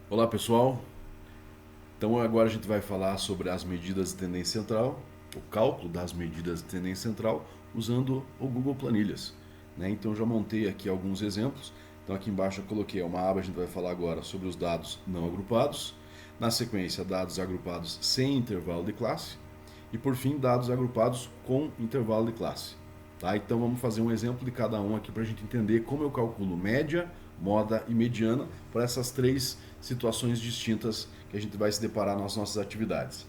Olá pessoal, então agora a gente vai falar sobre as medidas de tendência central, o cálculo das medidas de tendência central usando o Google Planilhas, né? Então já montei aqui alguns exemplos, então aqui embaixo eu coloquei uma aba, a gente vai falar agora sobre os dados não agrupados, na sequência dados agrupados sem intervalo de classe e por fim dados agrupados com intervalo de classe. Tá? Então vamos fazer um exemplo de cada um aqui para a gente entender como eu calculo média, moda e mediana para essas três situações distintas que a gente vai se deparar nas nossas atividades.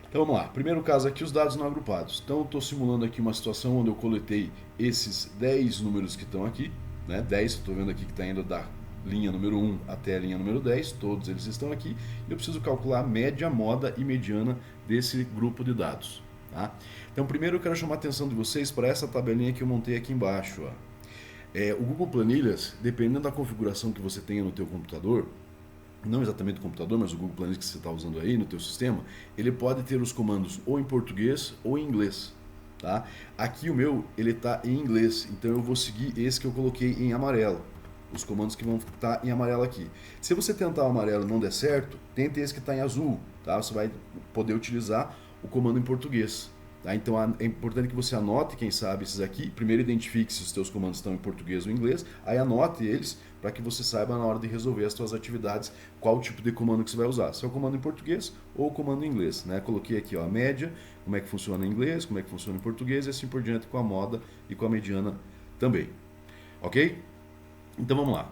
Então vamos lá, primeiro caso aqui, os dados não agrupados. Então eu estou simulando aqui uma situação onde eu coletei esses 10 números que estão aqui, né? 10, estou vendo aqui que está indo da linha número 1 até a linha número 10, todos eles estão aqui, e eu preciso calcular a média, moda e mediana desse grupo de dados. Tá? Então primeiro eu quero chamar a atenção de vocês para essa tabelinha que eu montei aqui embaixo. Ó. O Google Planilhas, dependendo da configuração que você tenha no teu computador, não exatamente o computador, mas o Google Planilhas que você está usando aí no teu sistema, ele pode ter os comandos ou em português ou em inglês. Tá? Aqui o meu, ele está em inglês, então eu vou seguir esse que eu coloquei em amarelo. Os comandos que vão estar em amarelo aqui. Se você tentar o amarelo e não der certo, tente esse que está em azul. Tá? Você vai poder utilizar o comando em português. Tá? Então é importante que você anote, quem sabe, esses aqui. Primeiro identifique se os teus comandos estão em português ou inglês. Aí anote eles para que você saiba na hora de resolver as suas atividades qual tipo de comando que você vai usar. Se é o comando em português ou o comando em inglês. Né? Coloquei aqui ó, a média, como é que funciona em inglês, como é que funciona em português e assim por diante com a moda e com a mediana também. Ok? Então vamos lá.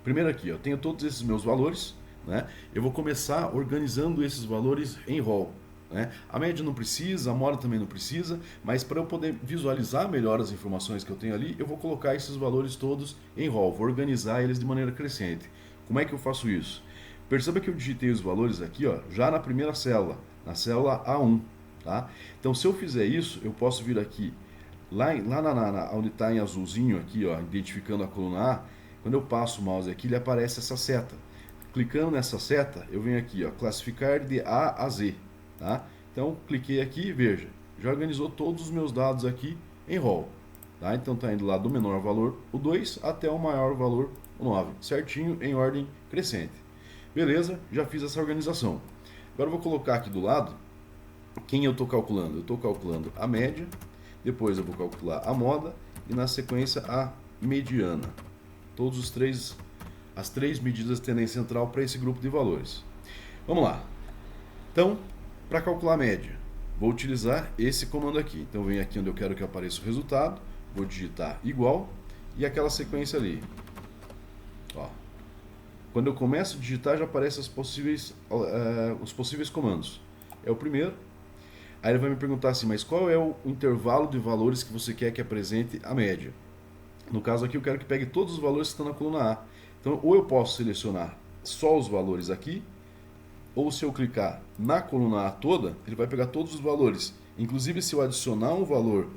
Primeiro aqui, eu tenho todos esses meus valores, né? Eu vou começar organizando esses valores em rol. Né? A média não precisa, a moda também não precisa, mas para eu poder visualizar melhor as informações que eu tenho ali, eu vou colocar esses valores todos em rol, vou organizar eles de maneira crescente. Como é que eu faço isso? Perceba que eu digitei os valores aqui, ó, já na primeira célula, na célula A1. Tá? Então, se eu fizer isso, eu posso vir aqui, onde está em azulzinho, aqui, ó, identificando a coluna A, quando eu passo o mouse aqui, ele aparece essa seta. Clicando nessa seta, eu venho aqui, ó, classificar de A a Z. Tá? Então, cliquei aqui e veja, já organizou todos os meus dados aqui em rol. Tá? Então, está indo lá do menor valor, o 2, até o maior valor, o 9. Certinho, em ordem crescente. Beleza, já fiz essa organização. Agora eu vou colocar aqui do lado quem eu estou calculando. Eu estou calculando a média, depois eu vou calcular a moda e na sequência a mediana. Todos os três, as três medidas de tendência central para esse grupo de valores. Vamos lá. Então, para calcular a média, vou utilizar esse comando aqui. Então, venho aqui onde eu quero que apareça o resultado, vou digitar igual e aquela sequência ali. Ó. Quando eu começo a digitar, já aparecem os possíveis comandos. É o primeiro. Aí ele vai me perguntar assim, mas qual é o intervalo de valores que você quer que apresente a média? No caso aqui, eu quero que pegue todos os valores que estão na coluna A. Então, ou eu posso selecionar só os valores aqui, ou se eu clicar na coluna A toda, ele vai pegar todos os valores. Inclusive, se eu adicionar um valor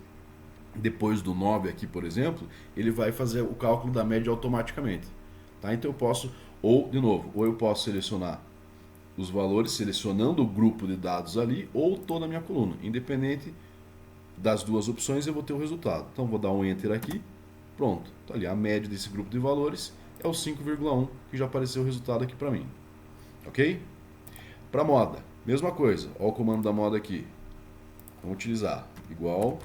depois do 9 aqui, por exemplo, ele vai fazer o cálculo da média automaticamente. Tá? Então, eu posso, ou, de novo, ou eu posso selecionar os valores selecionando o grupo de dados ali ou toda a minha coluna. Independente das duas opções, eu vou ter o resultado. Então, vou dar um Enter aqui. Pronto. Tá ali, a média desse grupo de valores é o 5,1, que já apareceu o resultado aqui para mim. Ok? Para moda, mesma coisa. Olha o comando da moda aqui. Vamos utilizar igual.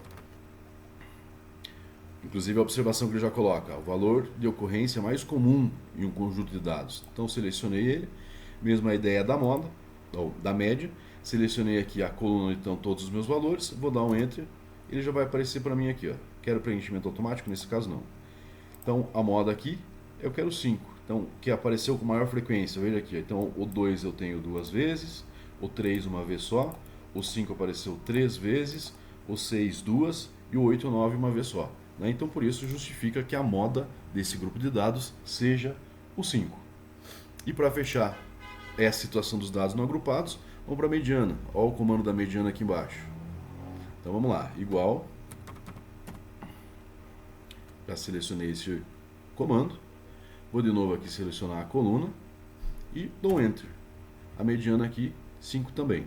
Inclusive a observação que ele já coloca, o valor de ocorrência mais comum em um conjunto de dados. Então, selecionei ele. Mesma ideia da moda, ou da média. Selecionei aqui a coluna, então, todos os meus valores. Vou dar um Enter. Ele já vai aparecer para mim aqui. Ó. Quero preenchimento automático? Nesse caso, não. Então, a moda aqui, eu quero 5. Então, que apareceu com maior frequência. Veja aqui. Ó. Então, o 2 eu tenho 2 vezes. O 3 uma vez só. O 5 apareceu 3 vezes. O 6 2. E o 8 e o 9 uma vez só. Né? Então, por isso, justifica que a moda desse grupo de dados seja o 5. E para fechar é a situação dos dados não agrupados, vamos para a mediana. Olha o comando da mediana aqui embaixo. Então vamos lá, igual. Já selecionei esse comando. Vou de novo aqui selecionar a coluna e dou um Enter. A mediana aqui, 5 também.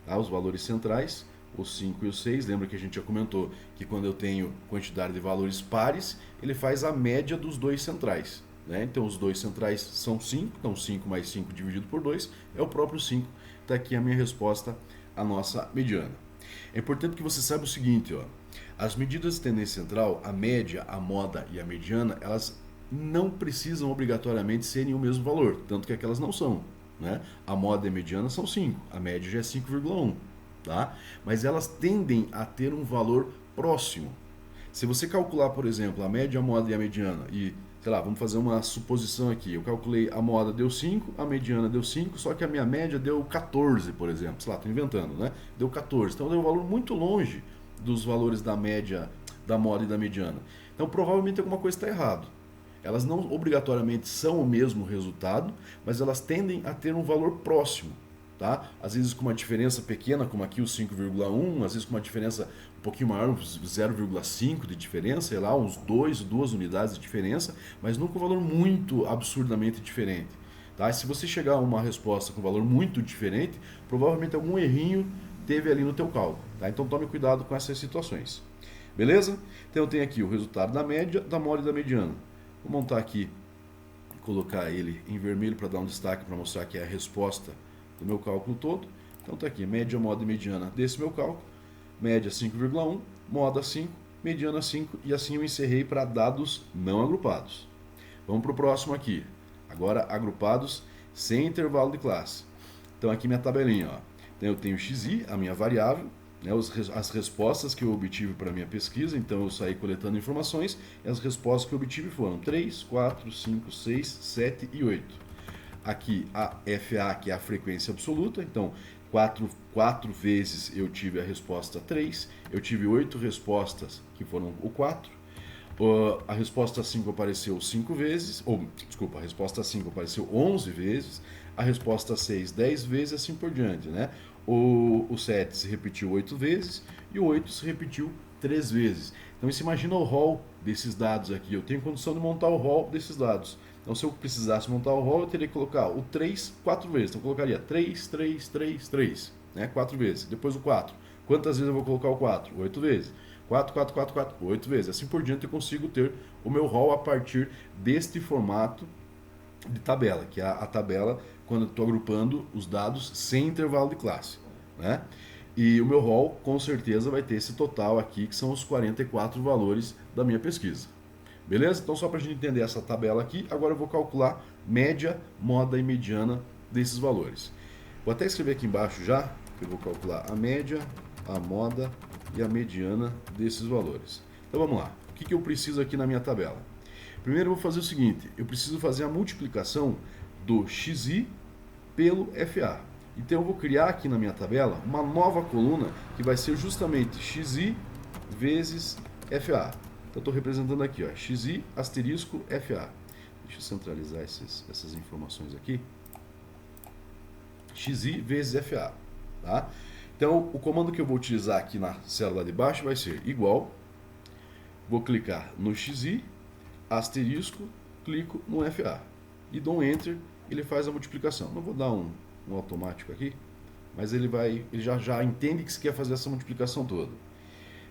Tá? Os valores centrais, os 5 e os 6. Lembra que a gente já comentou que quando eu tenho quantidade de valores pares, ele faz a média dos dois centrais. né? Então os dois centrais são 5, então 5 mais 5 dividido por 2 é o próprio 5. Está aqui a minha resposta à nossa mediana. É importante que você saiba o seguinte, ó, as medidas de tendência central, a média, a moda e a mediana, elas não precisam obrigatoriamente serem o mesmo valor, tanto que aquelas não são, né? A moda e a mediana são 5, a média já é 5,1, tá? Mas elas tendem a ter um valor próximo. Se você calcular, por exemplo, a média, a moda e a mediana e, sei lá, vamos fazer uma suposição aqui, eu calculei a moda deu 5, a mediana deu 5, só que a minha média deu 14, por exemplo, sei lá, estou inventando, né? Deu 14, então deu um valor muito longe dos valores da média, da moda e da mediana. Então provavelmente alguma coisa está errado. Elas não obrigatoriamente são o mesmo resultado, mas elas tendem a ter um valor próximo. Tá? Às vezes com uma diferença pequena, como aqui o 5,1, às vezes com uma diferença um pouquinho maior, 0,5 de diferença, sei lá, uns 2 unidades de diferença, mas nunca um valor muito absurdamente diferente. Tá? E se você chegar a uma resposta com um valor muito diferente, provavelmente algum errinho teve ali no teu cálculo. Tá? Então tome cuidado com essas situações. Beleza? Então eu tenho aqui o resultado da média, da moda e da mediana. Vou montar aqui, colocar ele em vermelho para dar um destaque, para mostrar que é a resposta do meu cálculo todo. Então está aqui, média, moda e mediana desse meu cálculo. Média 5,1, moda 5, mediana 5 e assim eu encerrei para dados não agrupados. Vamos para o próximo aqui. Agora agrupados sem intervalo de classe. Então aqui minha tabelinha. Ó. Então eu tenho xi, a minha variável, né, as respostas que eu obtive para a minha pesquisa. Então eu saí coletando informações e as respostas que eu obtive foram 3, 4, 5, 6, 7 e 8. Aqui a FA, que é a frequência absoluta, então 4 vezes eu tive a resposta 3, eu tive 8 respostas que foram o 4, a resposta 5 apareceu 5 vezes, a resposta 5 apareceu 11 vezes, a resposta 6 10 vezes, assim por diante, né? O 7 se repetiu 8 vezes e o 8 se repetiu 3 vezes. Então você imagina o rol desses dados aqui, eu tenho condição de montar o rol desses dados. Então, se eu precisasse montar o rol, eu teria que colocar o 3 4 vezes. Então, eu colocaria 3, 3, 3, 3, né? 4 vezes. Depois o 4. Quantas vezes eu vou colocar o 4? 8 vezes. 4, 4, 4, 4, 8 vezes. Assim por diante, eu consigo ter o meu rol a partir deste formato de tabela, que é a tabela quando eu estou agrupando os dados sem intervalo de classe, né? E o meu rol, com certeza, vai ter esse total aqui, que são os 44 valores da minha pesquisa. Beleza? Então, só para a gente entender essa tabela aqui, agora eu vou calcular média, moda e mediana desses valores. Vou até escrever aqui embaixo já, que eu vou calcular a média, a moda e a mediana desses valores. Então, vamos lá. O que eu preciso aqui na minha tabela? Primeiro, eu vou fazer o seguinte, eu preciso fazer a multiplicação do xi pelo FA. Então, eu vou criar aqui na minha tabela uma nova coluna que vai ser justamente xi vezes FA. Então, estou representando aqui, ó, xi asterisco FA. Deixa eu centralizar essas informações aqui. Xi vezes FA. Tá? Então, o comando que eu vou utilizar aqui na célula de baixo vai ser igual. Vou clicar no xi, asterisco, clico no FA. E dou um Enter, ele faz a multiplicação. Não vou dar um automático aqui, mas ele já entende que você quer fazer essa multiplicação toda.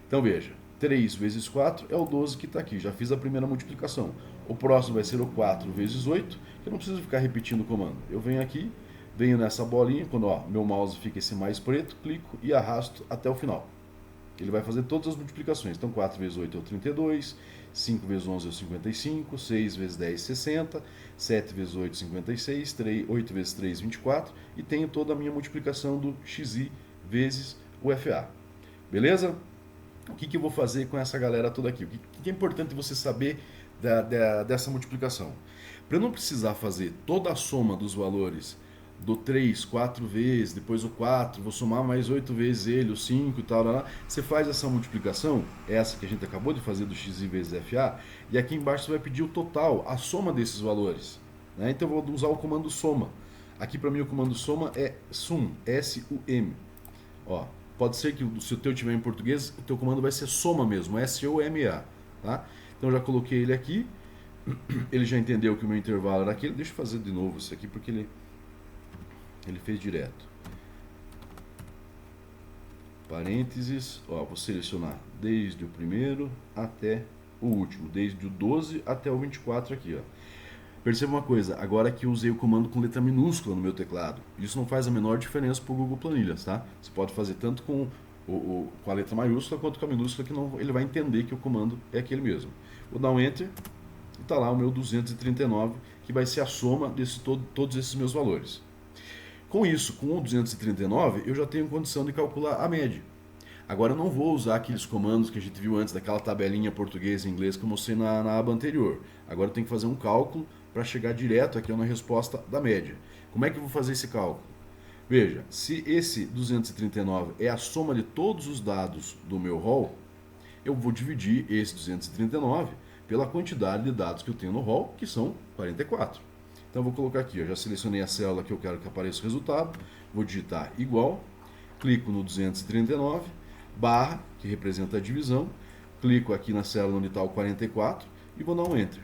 Então, veja. 3 vezes 4 é o 12 que está aqui, já fiz a primeira multiplicação. O próximo vai ser o 4 vezes 8, que eu não preciso ficar repetindo o comando. Eu venho aqui, venho nessa bolinha, quando ó, meu mouse fica esse mais preto, clico e arrasto até o final. Ele vai fazer todas as multiplicações. Então 4 vezes 8 é o 32, 5 vezes 11 é o 55, 6 vezes 10 60, 7 vezes 8 56, 8 vezes 3 24 e tenho toda a minha multiplicação do xi vezes o FA. Beleza? O que eu vou fazer com essa galera toda aqui? O que é importante você saber dessa multiplicação? Para eu não precisar fazer toda a soma dos valores do 3, 4 vezes, depois o 4, vou somar mais 8 vezes ele, o 5 e tal, você faz essa multiplicação, essa que a gente acabou de fazer do xi vezes FA, e aqui embaixo você vai pedir o total, a soma desses valores. Né? Então eu vou usar o comando soma. Aqui para mim o comando soma é sum, S-U-M. Ó. Pode ser que se o teu tiver em português, o teu comando vai ser soma mesmo, S-O-M-A. Tá? Então já coloquei ele aqui, ele já entendeu que o meu intervalo era aquele. Deixa eu fazer de novo isso aqui porque ele fez direto. Parênteses, ó, vou selecionar desde o primeiro até o último, desde o 12 até o 24 aqui. Ó. Perceba uma coisa, agora que eu usei o comando com letra minúscula no meu teclado, isso não faz a menor diferença para o Google Planilhas, tá? Você pode fazer tanto com a letra maiúscula quanto com a minúscula, que não, ele vai entender que o comando é aquele mesmo. Vou dar um Enter e está lá o meu 239, que vai ser a soma de todos esses meus valores. Com isso, com o 239, eu já tenho condição de calcular a média. Agora eu não vou usar aqueles comandos que a gente viu antes, daquela tabelinha português e inglês que eu mostrei na aba anterior. Agora eu tenho que fazer um cálculo para chegar direto aqui na resposta da média. Como é que eu vou fazer esse cálculo? Veja, se esse 239 é a soma de todos os dados do meu rol, eu vou dividir esse 239 pela quantidade de dados que eu tenho no rol, que são 44. Então eu vou colocar aqui, eu já selecionei a célula que eu quero que apareça o resultado, vou digitar igual, clico no 239, barra, que representa a divisão, clico aqui na célula onde está o 44 e vou dar um Enter.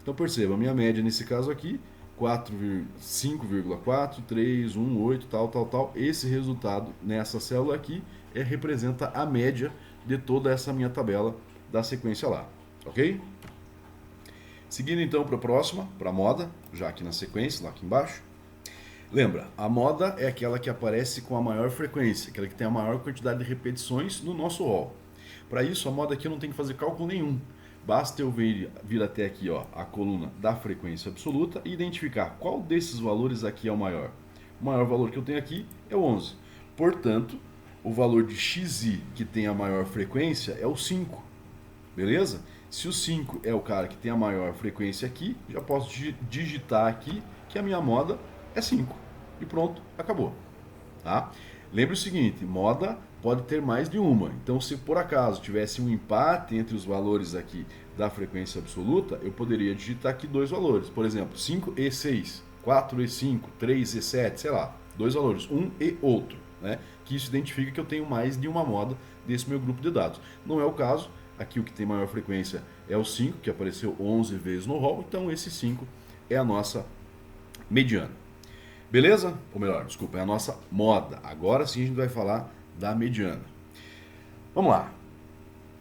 Então perceba, a minha média nesse caso aqui, 5,4, 3, 1, 8, tal. Esse resultado nessa célula aqui representa a média de toda essa minha tabela da sequência lá, ok? Seguindo então para a próxima, para a moda, já aqui na sequência, lá aqui embaixo. Lembra, a moda é aquela que aparece com a maior frequência, aquela que tem a maior quantidade de repetições no nosso rol. Para isso, a moda aqui eu não tenho que fazer cálculo nenhum. Basta eu vir até aqui, ó, a coluna da frequência absoluta e identificar qual desses valores aqui é o maior. O maior valor que eu tenho aqui é o 11. Portanto, o valor de xi, que tem a maior frequência, é o 5. Beleza? Se o 5 é o cara que tem a maior frequência aqui, já posso digitar aqui que a minha moda é 5. E pronto, acabou. Tá? Lembre o seguinte, moda pode ter mais de uma. Então, se por acaso tivesse um empate entre os valores aqui da frequência absoluta, eu poderia digitar aqui dois valores. Por exemplo, 5 e 6, 4 e 5, 3 e 7, sei lá. Dois valores, um e outro. Né? Que isso identifica que eu tenho mais de uma moda desse meu grupo de dados. Não é o caso. Aqui o que tem maior frequência é o 5, que apareceu 11 vezes no rol. Então, esse 5 é a nossa mediana. Beleza? Ou melhor, desculpa, é a nossa moda. Agora sim a gente vai falar da mediana. Vamos lá.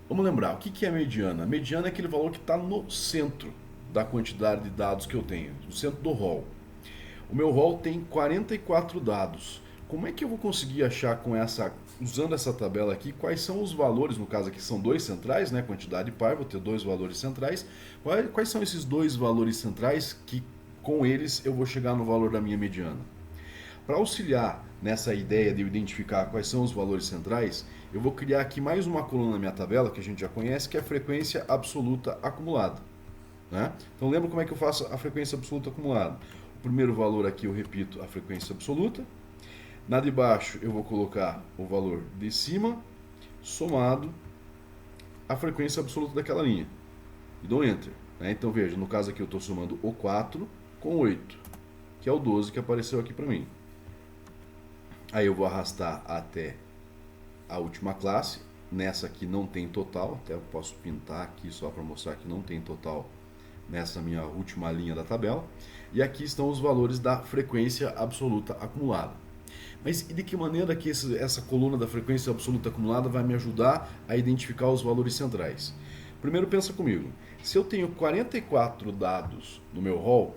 Vamos lembrar, o que é a mediana? A mediana é aquele valor que está no centro da quantidade de dados que eu tenho, no centro do rol. O meu rol tem 44 dados. Como é que eu vou conseguir achar usando essa tabela aqui, quais são os valores, no caso aqui são dois centrais, né? Quantidade par, vou ter dois valores centrais. Quais são esses dois valores centrais que com eles eu vou chegar no valor da minha mediana? Para auxiliar nessa ideia de eu identificar quais são os valores centrais, eu vou criar aqui mais uma coluna na minha tabela, que a gente já conhece, que é a frequência absoluta acumulada. Né? Então lembra como é que eu faço a frequência absoluta acumulada? O primeiro valor aqui eu repito a frequência absoluta, na de baixo eu vou colocar o valor de cima, somado a frequência absoluta daquela linha. E dou Enter. Né? Então veja, no caso aqui eu estou somando o 4 com 8, que é o 12 que apareceu aqui para mim. Aí eu vou arrastar até a última classe. Nessa aqui não tem total, até eu posso pintar aqui só para mostrar que não tem total nessa minha última linha da tabela. E aqui estão os valores da frequência absoluta acumulada. Mas e de que maneira que essa coluna da frequência absoluta acumulada vai me ajudar a identificar os valores centrais? Primeiro pensa comigo, se eu tenho 44 dados no meu rol,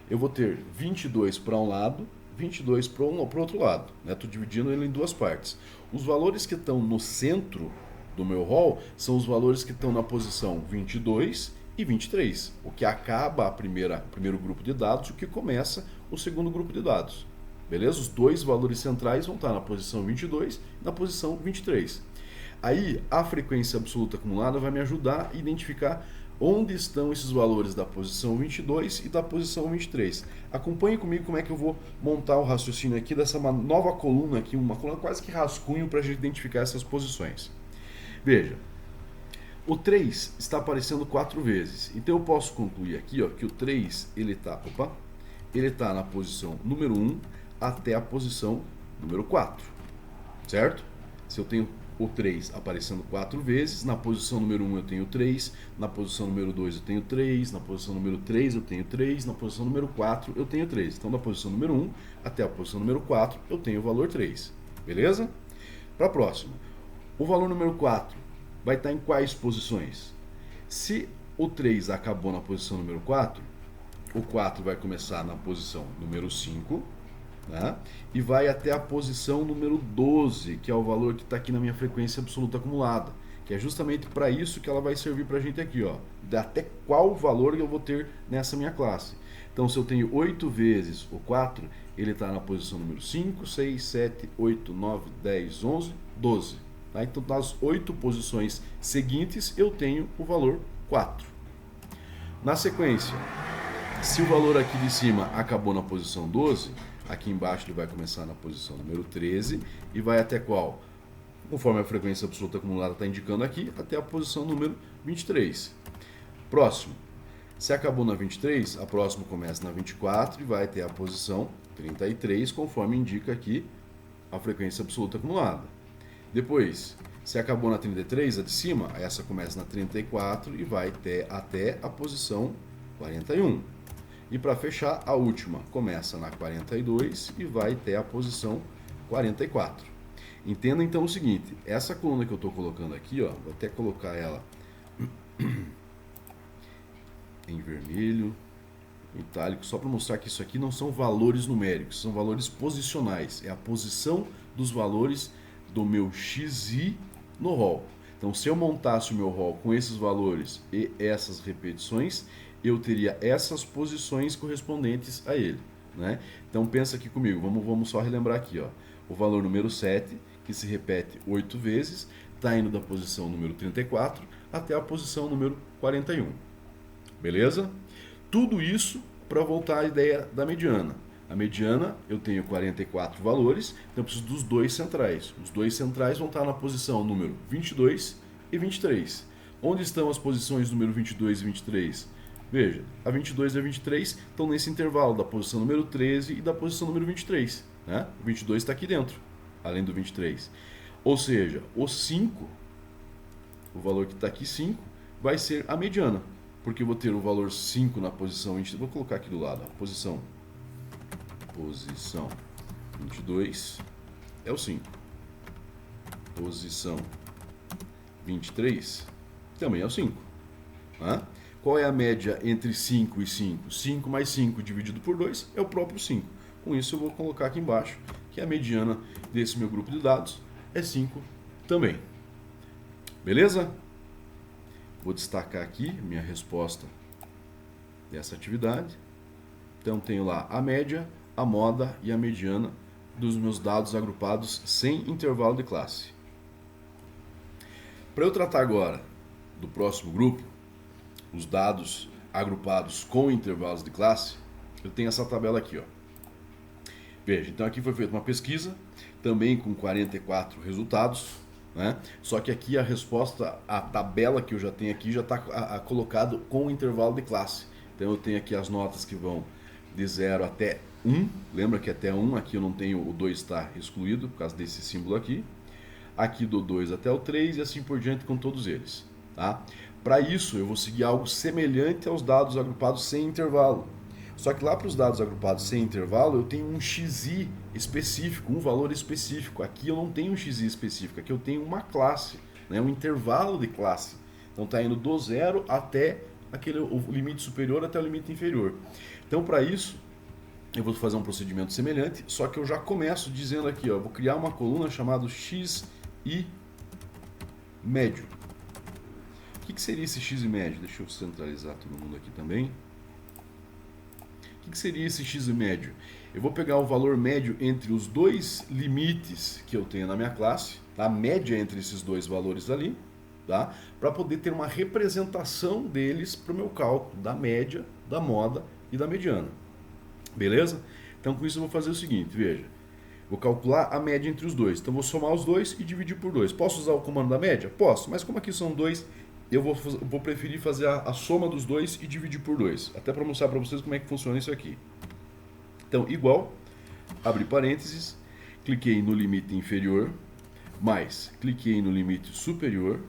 eu vou ter 22 para um lado, 22 para o outro lado. Estou dividindo ele em duas partes. Os valores que estão no centro do meu rol são os valores que estão na posição 22 e 23, o que acaba o primeiro grupo de dados, o que começa o segundo grupo de dados. Beleza? Os dois valores centrais vão estar na posição 22 e na posição 23. Aí, a frequência absoluta acumulada vai me ajudar a identificar onde estão esses valores da posição 22 e da posição 23. Acompanhe comigo como é que eu vou montar o raciocínio aqui dessa nova coluna aqui, uma coluna quase que rascunho para a gente identificar essas posições. Veja, o 3 está aparecendo 4 vezes, então eu posso concluir aqui ó, que o 3 ele está na posição número 1 até a posição número 4, certo? Se eu tenho o 3 aparecendo 4 vezes, na posição número 1 eu tenho 3, na posição número 2 eu tenho 3, na posição número 3 eu tenho 3, na posição número 4 eu tenho 3. Então, da posição número 1 até a posição número 4 eu tenho o valor 3, beleza? Para a próxima, o valor número 4 vai estar em quais posições? Se o 3 acabou na posição número 4, o 4 vai começar na posição número 5, né? E vai até a posição número 12, que é o valor que está aqui na minha frequência absoluta acumulada, que é justamente para isso que ela vai servir para a gente aqui, ó, até qual valor eu vou ter nessa minha classe. Então, se eu tenho 8 vezes o 4, ele está na posição número 5, 6, 7, 8, 9, 10, 11, 12. Tá? Então, nas 8 posições seguintes, eu tenho o valor 4. Na sequência, se o valor aqui de cima acabou na posição 12, aqui embaixo ele vai começar na posição número 13 e vai até qual? Conforme a frequência absoluta acumulada está indicando aqui, até a posição número 23. Próximo. Se acabou na 23, a próxima começa na 24 e vai até a posição 33, conforme indica aqui a frequência absoluta acumulada. Depois, se acabou na 33, a de cima, essa começa na 34 e vai até a posição 41. E para fechar, a última começa na 42 e vai até a posição 44. Entenda então o seguinte, essa coluna que eu estou colocando aqui, ó, vou até colocar ela em vermelho, itálico, só para mostrar que isso aqui não são valores numéricos, são valores posicionais. É a posição dos valores do meu XI no rol. Então, se eu montasse o meu rol com esses valores e essas repetições, eu teria essas posições correspondentes a ele, né? Então, pensa aqui comigo, vamos só relembrar aqui, ó. O valor número 7, que se repete 8 vezes, está indo da posição número 34 até a posição número 41. Beleza? Tudo isso para voltar à ideia da mediana. A mediana, eu tenho 44 valores, então eu preciso dos dois centrais. Os dois centrais vão estar na posição número 22 e 23. Onde estão as posições número 22 e 23? Veja, a 22 e a 23 estão nesse intervalo da posição número 13 e da posição número 23. Né? O 22 está aqui dentro, além do 23. Ou seja, o 5, o valor que está aqui, 5, vai ser a mediana. Porque eu vou ter o valor 5 na posição 23. Vou colocar aqui do lado, ó, posição 22 é o 5. Posição 23 também é o 5. Né? Qual é a média entre 5 e 5? 5 mais 5 dividido por 2 é o próprio 5. Com isso eu vou colocar aqui embaixo que a mediana desse meu grupo de dados é 5 também. Beleza? Vou destacar aqui minha resposta dessa atividade. Então tenho lá a média, a moda e a mediana dos meus dados agrupados sem intervalo de classe. Para eu tratar agora do próximo grupo, os dados agrupados com intervalos de classe, eu tenho essa tabela aqui, ó. Veja, então aqui foi feita uma pesquisa, também com 44 resultados, né? Só que aqui a resposta, a tabela que eu já tenho aqui já está colocado com o intervalo de classe. Então eu tenho aqui as notas que vão de 0 até 1, lembra que até 1, aqui eu não tenho, o 2 está excluído por causa desse símbolo aqui. Aqui do 2 até o 3 e assim por diante com todos eles. Tá? Para isso eu vou seguir algo semelhante aos dados agrupados sem intervalo. Só que lá para os dados agrupados sem intervalo eu tenho um XI específico, um valor específico. Aqui eu não tenho um XI específico, aqui eu tenho uma classe, né? Um intervalo de classe. Então está indo do 0 até o limite superior até o limite inferior. Então para isso eu vou fazer um procedimento semelhante, só que eu já começo dizendo aqui, ó, vou criar uma coluna chamada XI médio. O que seria esse XI médio? Deixa eu centralizar todo mundo aqui também. O que seria esse x médio? Eu vou pegar o valor médio entre os dois limites que eu tenho na minha classe, tá? A média entre esses dois valores ali, tá? Para poder ter uma representação deles para o meu cálculo da média, da moda e da mediana. Beleza? Então com isso eu vou fazer o seguinte, veja. Vou calcular a média entre os dois. Então vou somar os dois e dividir por 2. Posso usar o comando da média? Posso, mas como aqui são 2, eu vou preferir fazer a soma dos dois e dividir por 2. Até para mostrar para vocês como é que funciona isso aqui. Então, igual, abri parênteses, cliquei no limite inferior, mais, cliquei no limite superior,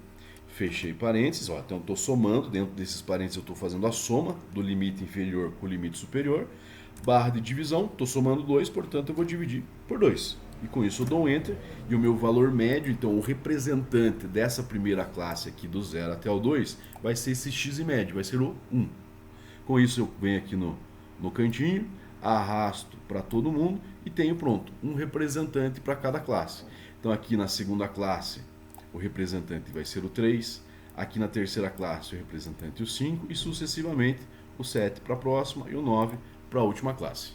fechei parênteses. Ó, então, estou somando, dentro desses parênteses eu estou fazendo a soma do limite inferior com o limite superior. Barra de divisão, estou somando 2, portanto eu vou dividir por 2. E com isso eu dou um Enter e o meu valor médio, então o representante dessa primeira classe aqui do 0 até o 2, vai ser esse x médio, vai ser o 1. Com isso eu venho aqui no no cantinho, arrasto para todo mundo e tenho pronto, um representante para cada classe. Então aqui na segunda classe o representante vai ser o 3, aqui na terceira classe o representante o 5 e sucessivamente o 7 para a próxima e o 9 para a última classe.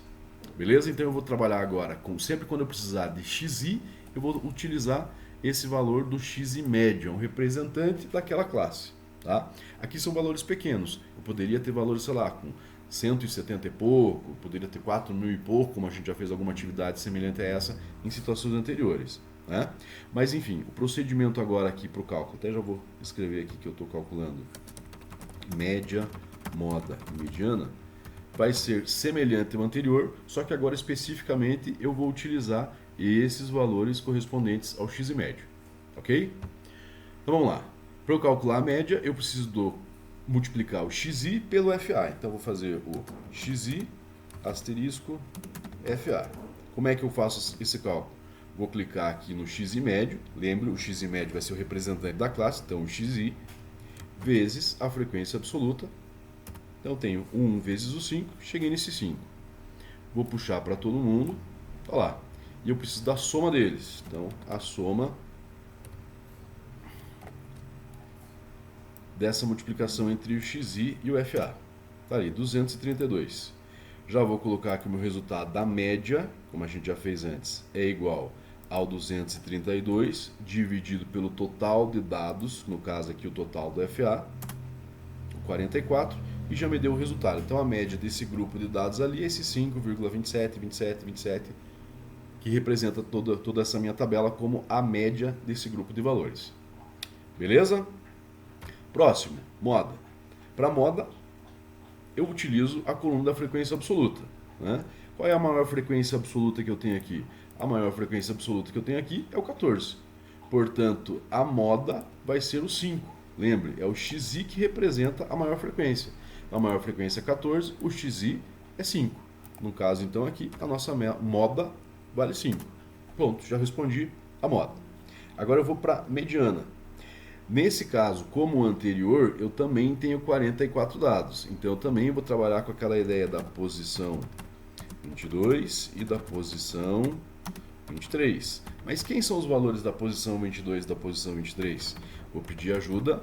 Beleza? Então eu vou trabalhar agora com, sempre quando eu precisar de xi, eu vou utilizar esse valor do xi médio, um representante daquela classe. Tá? Aqui são valores pequenos, eu poderia ter valores, sei lá, com 170 e pouco, poderia ter 4.000 e pouco, como a gente já fez alguma atividade semelhante a essa em situações anteriores. Né? Mas enfim, o procedimento agora aqui para o cálculo, até já vou escrever aqui que eu estou calculando média, moda e mediana, vai ser semelhante ao anterior, só que agora especificamente eu vou utilizar esses valores correspondentes ao xi médio, ok? Então vamos lá, para eu calcular a média eu preciso multiplicar o xi pelo FA, então vou fazer o xi asterisco FA. Como é que eu faço esse cálculo? Vou clicar aqui no xi médio, lembre, o xi médio vai ser o representante da classe, então o xi vezes a frequência absoluta. Então eu tenho 1 vezes o 5, cheguei nesse 5. Vou puxar para todo mundo, olha lá, e eu preciso da soma deles. Então a soma dessa multiplicação entre o xi e o FA. Está ali, 232. Já vou colocar aqui o meu resultado da média, como a gente já fez antes, é igual ao 232 dividido pelo total de dados, no caso aqui o total do FA, 44, e já me deu o resultado. Então a média desse grupo de dados ali é esse 5,27, 27, 27, que representa toda essa minha tabela como a média desse grupo de valores. Beleza? Próximo, moda. Para moda, eu utilizo a coluna da frequência absoluta. Né? Qual é a maior frequência absoluta que eu tenho aqui? A maior frequência absoluta que eu tenho aqui é o 14. Portanto, a moda vai ser o 5. Lembre, é o xi que representa a maior frequência. A maior frequência é 14, o xi é 5. No caso, então, aqui, a nossa moda vale 5. Pronto, já respondi a moda. Agora eu vou para mediana. Nesse caso, como o anterior, eu também tenho 44 dados. Então, eu também vou trabalhar com aquela ideia da posição 22 e da posição 23. Mas quem são os valores da posição 22 e da posição 23? Vou pedir ajuda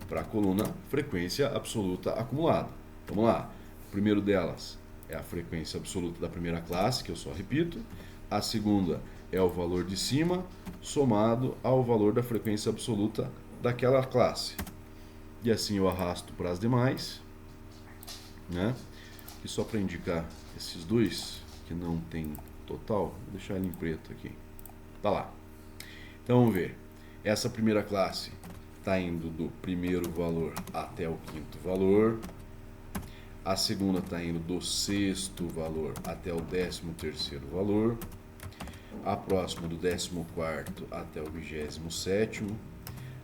para a coluna frequência absoluta acumulada. Vamos lá. O primeiro delas é a frequência absoluta da primeira classe, que eu só repito. A segunda é o valor de cima somado ao valor da frequência absoluta daquela classe. E assim eu arrasto para as demais, né? E só para indicar esses dois que não tem total, vou deixar ele em preto aqui. Tá lá. Então vamos ver. Essa primeira classe está indo do primeiro valor até o quinto valor. A segunda está indo do sexto valor até o 13º valor. A próxima do 14º até o 27º.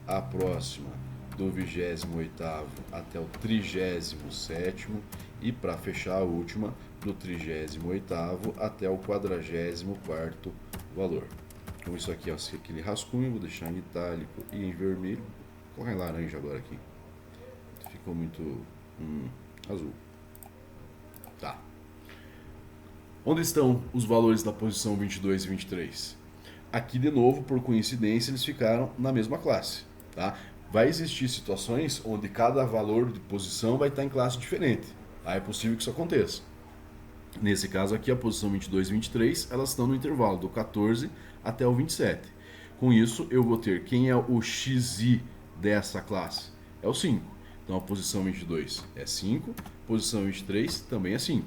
A próxima do 28º até o 37º. E para fechar a última, do 38º até o 44º valor. Então isso aqui é aquele rascunho, vou deixar em itálico e em vermelho. Vou colocar em laranja agora aqui. Ficou muito azul. Tá. Onde estão os valores da posição 22 e 23? Aqui de novo, por coincidência, eles ficaram na mesma classe. Tá? Vai existir situações onde cada valor de posição vai estar em classe diferente. Tá? É possível que isso aconteça. Nesse caso aqui, a posição 22 e 23, elas estão no intervalo do 14 até o 27. Com isso, eu vou ter quem é o xi dessa classe? É o 5. Então, a posição 22 é 5, posição 23 também é 5.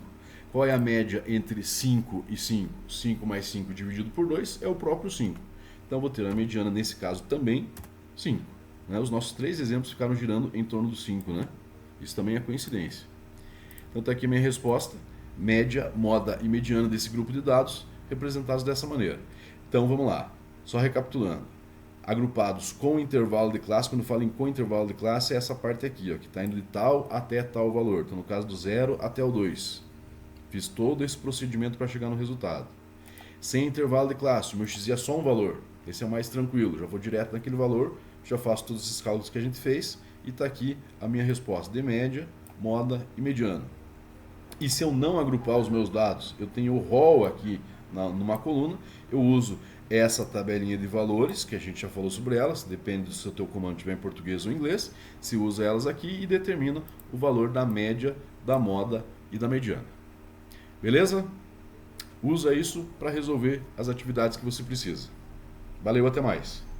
Qual é a média entre 5 e 5? 5 mais 5 dividido por 2 é o próprio 5. Então, eu vou ter a mediana, nesse caso, também 5. Né? Os nossos três exemplos ficaram girando em torno do 5. Né? Isso também é coincidência. Então, está aqui a minha resposta. Média, moda e mediana desse grupo de dados representados dessa maneira. Então vamos lá, só recapitulando. Agrupados com intervalo de classe, quando eu falo em com intervalo de classe, é essa parte aqui, ó, que está indo de tal até tal valor. Então no caso do 0 até o 2. Fiz todo esse procedimento para chegar no resultado. Sem intervalo de classe, o meu xi é só um valor. Esse é mais tranquilo, já vou direto naquele valor, já faço todos esses cálculos que a gente fez e está aqui a minha resposta de média, moda e mediana. E se eu não agrupar os meus dados, eu tenho o rol aqui numa coluna, eu uso essa tabelinha de valores, que a gente já falou sobre elas, depende do se o teu comando estiver em português ou inglês, se usa elas aqui e determina o valor da média, da moda e da mediana. Beleza? Usa isso para resolver as atividades que você precisa. Valeu, até mais!